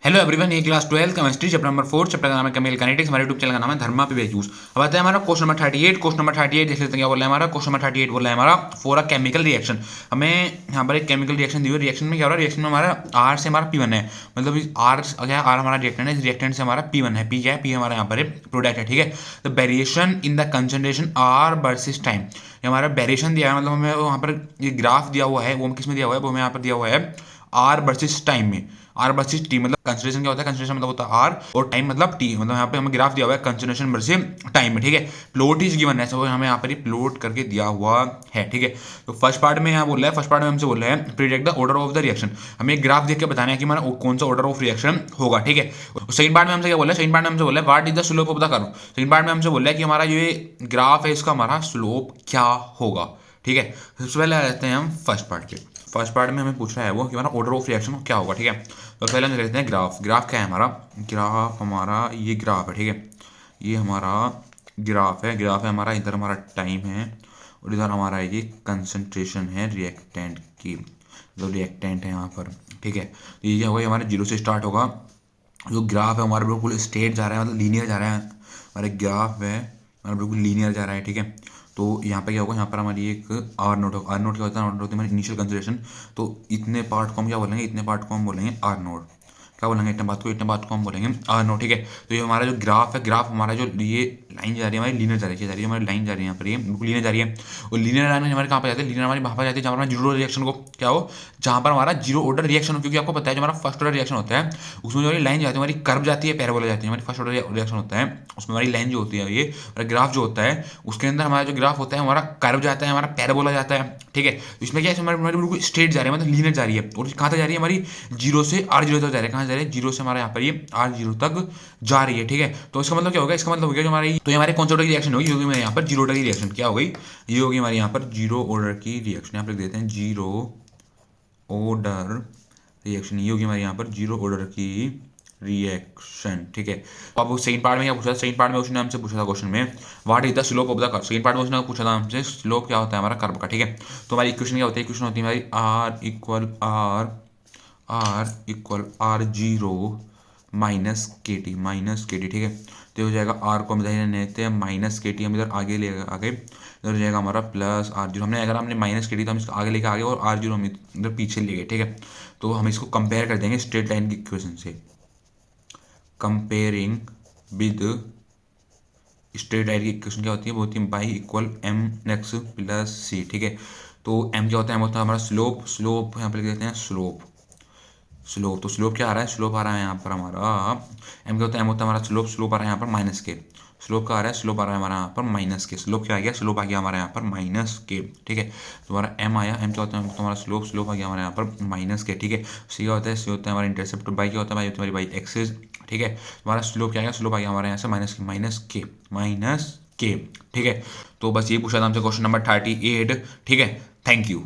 Hello everyone, ये class 12 chemistry chapter number 4 chapter का नाम है केमिकल काइनेटिक्स। हमारे यूट्यूब चैनल का नाम है धर्मा पीवे जूस। अब आता है हमारा क्वेश्चन नंबर 38। क्वेश्चन नंबर 38 देख लेते हैं क्या बोल रहा है हमारा। क्वेश्चन नंबर 38 बोल रहा है हमारा फॉर अ केमिकल रिएक्शन। हमें यहाँ पर एक केमिकल रिएक्शन दी हुई। रिएक्शन में क्या हो रहा है, रिएक्शन में हमारा आर से हमारा P1 है, मतलब आर क्या है, आर हमारा रिएक्टेंट है, इस रिएक्टेंट से हमारा P1 है, पी क्या है, पी हमारा यहाँ पर प्रोडक्ट है, ठीक है। तो variation in the concentration R versus time, ये हमारा वेरिएशन दिया है, मतलब हमें वहाँ पर ये ग्राफ दिया हुआ है, वो किस में दिया हुआ है, वो हमें यहाँ पर दिया हुआ है आर वर्सेस टाइम में। आर वर्सेस टी मतलब कंसंट्रेशन क्या होता है, कंसंट्रेशन मतलब होता है आर और टाइम मतलब टी, मतलब यहाँ पे हमें ग्राफ दिया हुआ है कंसंट्रेशन वर्सेस टाइम में, ठीक है। प्लॉट इज गिवन है, सब हमें यहाँ पर प्लॉट करके दिया हुआ है, ठीक है। तो फर्स्ट पार्ट में यहाँ बोल रहा है, फर्स्ट पार्ट में हमसे बोल रहे हैं predict the order of the reaction. हमें एक ग्राफ देख के बताना है कि हमारा कौन सा ऑर्डर ऑफ रिएक्शन होगा, ठीक है। सेकंड पार्ट में हमसे क्या बोल रहा है, सेकंड पार्ट में हमसे बोल रहा है what is the slope of the curve. Second part में हमसे बोल रहा है कि हमारा ये ग्राफ है, इसका हमारा स्लोप क्या होगा, ठीक है। सबसे पहले आ जाते हैं हम फर्स्ट पार्ट के। फर्स्ट पार्ट में हमें पूछ रहा है वो कि हमारा ऑर्डर ऑफ रिएक्शन क्या होगा, ठीक है। तो पहले हम देखते हैं ग्राफ। ग्राफ क्या है हमारा, ग्राफ हमारा ये ग्राफ है, ठीक है। ये हमारा ग्राफ है, ग्राफ है हमारा, इधर हमारा टाइम है और इधर हमारा ये कंसंट्रेशन है रिएक्टेंट की, जो रिएक्टेंट है यहाँ पर, ठीक है। तो ये क्या होगा, ये हमारे जीरो से स्टार्ट होगा। जो ग्राफ है हमारा बिल्कुल स्ट्रेट जा रहा है, मतलब लीनियर जा रहा है। हमारे ग्राफ है हमारा बिल्कुल लीनियर जा रहा है, ठीक है। तो यहाँ पे क्या होगा, यहाँ पर हमारी एक आर नोट होगा। आर नोट क्या होता है, आर नोट होती है हमारी इनिशियल कंसिडरेशन। तो इतने पार्ट को हम क्या बोलेंगे, इतने पार्ट को हम बोलेंगे आर नोट। क्या बोलेंगे, इतने बात को, इतने बात को हम बोलेंगे आर नोट, ठीक है। तो ये हमारा जो ग्राफ है, ग्राफ हमारा जो ये लाइन जा रही है हमारी लीनियर जा रही है, हमारी लाइन जा रही है यहाँ पर, ये बिल्कुल लीनियर जा रही है। और लीनियर लाइन में हमारे कहाँ पे जाते हैं, लीनियर हमारी वहाँ पर जाती है जहाँ पर जीरो रिएक्शन को क्या हो, जहाँ पर हमारा जीरो ऑर्डर रिएक्शन हो। क्योंकि आपको पता है जो हमारा फर्स्ट ऑर्डर रिएक्शन होता है उसमें जो हमारी लाइन जाती है हमारी कर्व जाती है, पैराबोला जाती है। हमारी फर्स्ट ऑर्डर रिएक्शन होता है उसमें हमारी लाइन जो होती है, ये ग्राफ जो होता है उसके अंदर हमारा जो ग्राफ होता है हमारा कर्व जाता है, हमारा पैराबोला जाता है, ठीक है। तो इसमें क्या है, हमारी बिल्कुल स्ट्रेट जा रही है, मतलब लीनियर जा रही है। और कहाँ तक जा रही है, हमारी जीरो से आर जीरो तक जा रही है। कहाँ जा रही है, जीरो से हमारे यहाँ पर ये आर जीरो तक जा रही है, ठीक है। तो इसका मतलब क्या होगा, इसका मतलब हो गया जो हमारी, तो हमारे कौन सा ऑर्डर की रिएक्शन होगी, होगी यहाँ पर जीरो ऑर्डर की रिएक्शन। क्या हो गई, ये होगी हमारी यहाँ पर जीरो ऑर्डर की रिएक्शन। यहाँ पर लिख देते हैं जीरो ऑर्डर रिएक्शन, ये होगी हमारे यहाँ पर जीरो ऑर्डर की रिएक्शन, ठीक है। तो अब सेकंड पार्ट में क्या पूछा था, सेकंड पार्ट में उसने हमसे पूछा था क्वेश्चन में what is the slope of the curve. Second part में उसने पूछा था हमसे स्लोप क्या होता है हमारा कर्व का, ठीक है। तो हमारी इक्वेशन क्या होती है, इक्वेशन होती है हमारी आर जीरो माइनस के टी, ठीक है। तो हो जाएगा आर को हम इधर लेते हैं माइनस के टी, हम इधर आगे ले आगे, इधर हो जाएगा हमारा प्लस आर जीरो। हमने अगर हमने माइनस के टी तो हम इसको आगे लेके आगे और आर जीरो हम इधर पीछे ले गए, ठीक है। तो हम इसको कंपेयर कर देंगे स्ट्रेट लाइन की इक्वेशन से, कंपेयरिंग विद स्ट्रेट लाइन की इक्वेशन क्या होती है, वो होती है y equal m x plus c, ठीक है। तो एम क्या होता है, होता है हमारा स्लोप, स्लोप यहाँ पे लिख देते हैं स्लोप, स्लोप। तो स्लोप क्या आ रहा है, स्लोप आ रहा है यहाँ पर हमारा एम क्या होता है, एम होता है हमारा स्लोप, स्लोप आ रहा है यहाँ पर माइनस के। स्लोप का आ रहा है, स्लोप आ रहा है हमारा यहाँ पर माइनस के। स्लोप क्या आ गया, स्लोप आ गया हमारे यहाँ पर माइनस के, ठीक है। तो हमारा एम आया, एम क्या होता है हमारा स्लोप, स्लोप आ गया हमारे यहाँ पर माइनस के, ठीक है। सी क्या होता है, सी होता है हमारा इंटरसेप्ट, बाई क्या होता है, बाई होती है हमारी बाई एक्सेस, ठीक है। हमारा स्लोप क्या आएगा, स्लोप आ गया हमारे यहाँ से माइनस के, ठीक है। तो बस ये पूछा था हमसे क्वेश्चन नंबर 38, ठीक है। Thank you.